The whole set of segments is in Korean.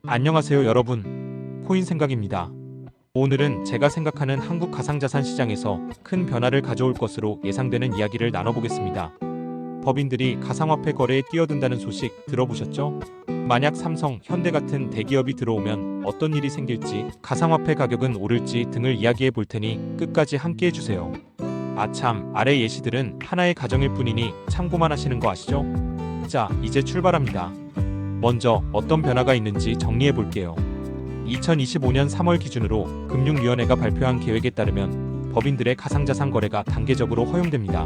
안녕하세요 여러분, 코인생각입니다. 오늘은 제가 생각하는 한국 가상자산 시장에서 큰 변화를 가져올 것으로 예상되는 이야기를 나눠보겠습니다. 법인들이 가상화폐 거래에 뛰어든다는 소식 들어보셨죠? 만약 삼성, 현대 같은 대기업이 들어오면 어떤 일이 생길지, 가상화폐 가격은 오를지 등을 이야기해 볼 테니 끝까지 함께 해주세요. 아참, 아래 예시들은 하나의 가정일 뿐이니 참고만 하시는 거 아시죠? 자, 이제 출발합니다. 먼저 어떤 변화가 있는지 정리해 볼게요. 2025년 3월 기준으로 금융위원회가 발표한 계획에 따르면 법인들의 가상자산 거래가 단계적으로 허용됩니다.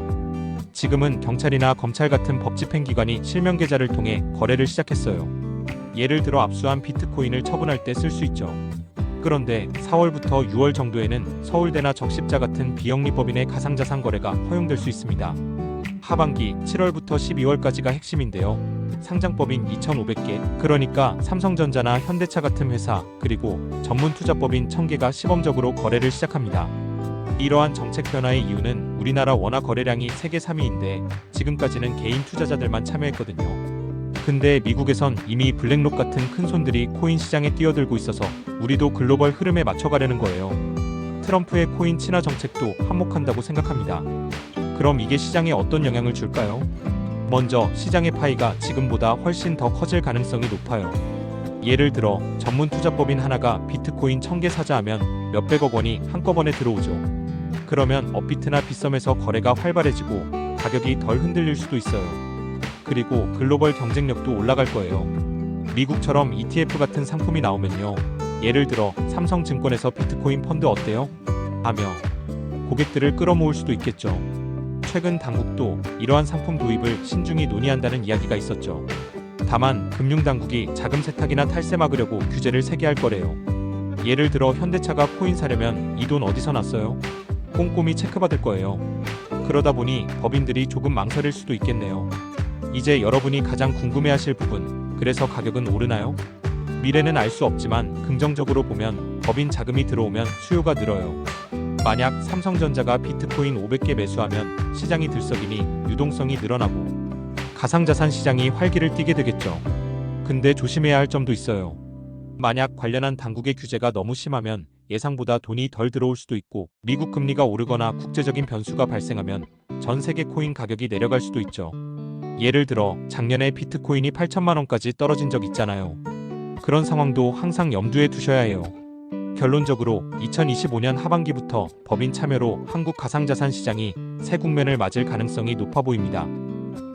지금은 경찰이나 검찰 같은 법집행기관이 실명 계좌를 통해 거래를 시작했어요. 예를 들어 압수한 비트코인을 처분할 때 쓸 수 있죠. 그런데 4월부터 6월 정도에는 서울대나 적십자 같은 비영리법인의 가상자산 거래가 허용될 수 있습니다. 하반기 7월부터 12월까지가 핵심인데요. 상장법인 2,500개, 그러니까 삼성전자나 현대차 같은 회사, 그리고 전문 투자법인 1,000개가 시범적으로 거래를 시작합니다. 이러한 정책 변화의 이유는 우리나라 원화 거래량이 세계 3위인데 지금까지는 개인 투자자들만 참여했거든요. 근데 미국에선 이미 블랙록 같은 큰 손들이 코인 시장에 뛰어들고 있어서 우리도 글로벌 흐름에 맞춰가려는 거예요. 트럼프의 코인 친화 정책도 한몫한다고 생각합니다. 그럼 이게 시장에 어떤 영향을 줄까요? 먼저 시장의 파이가 지금보다 훨씬 더 커질 가능성이 높아요. 예를 들어 전문 투자법인 하나가 비트코인 1,000개 사자 하면 몇백억 원이 한꺼번에 들어오죠. 그러면 업비트나 빗썸에서 거래가 활발해지고 가격이 덜 흔들릴 수도 있어요. 그리고 글로벌 경쟁력도 올라갈 거예요. 미국처럼 ETF 같은 상품이 나오면요. 예를 들어 삼성증권에서 비트코인 펀드 어때요? 하며 고객들을 끌어모을 수도 있겠죠. 최근 당국도 이러한 상품 도입을 신중히 논의한다는 이야기가 있었죠. 다만 금융당국이 자금 세탁이나 탈세 막으려고 규제를 세게 할 거래요. 예를 들어 현대차가 코인 사려면 이 돈 어디서 났어요? 꼼꼼히 체크받을 거예요. 그러다 보니 법인들이 조금 망설일 수도 있겠네요. 이제 여러분이 가장 궁금해하실 부분, 그래서 가격은 오르나요? 미래는 알 수 없지만 긍정적으로 보면 법인 자금이 들어오면 수요가 늘어요. 만약 삼성전자가 비트코인 500개 매수하면 시장이 들썩이니 유동성이 늘어나고 가상자산 시장이 활기를 띠게 되겠죠. 근데 조심해야 할 점도 있어요. 만약 관련한 당국의 규제가 너무 심하면 예상보다 돈이 덜 들어올 수도 있고 미국 금리가 오르거나 국제적인 변수가 발생하면 전 세계 코인 가격이 내려갈 수도 있죠. 예를 들어 작년에 비트코인이 8천만 원까지 떨어진 적 있잖아요. 그런 상황도 항상 염두에 두셔야 해요. 결론적으로 2025년 하반기부터 법인 참여로 한국 가상자산 시장이 새 국면을 맞을 가능성이 높아 보입니다.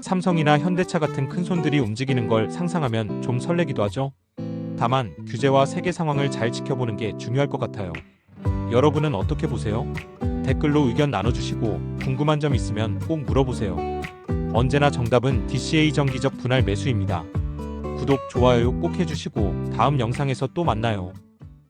삼성이나 현대차 같은 큰 손들이 움직이는 걸 상상하면 좀 설레기도 하죠. 다만 규제와 세계 상황을 잘 지켜보는 게 중요할 것 같아요. 여러분은 어떻게 보세요? 댓글로 의견 나눠주시고 궁금한 점 있으면 꼭 물어보세요. 언제나 정답은 DCA 정기적 분할 매수입니다. 구독, 좋아요 꼭 해주시고 다음 영상에서 또 만나요.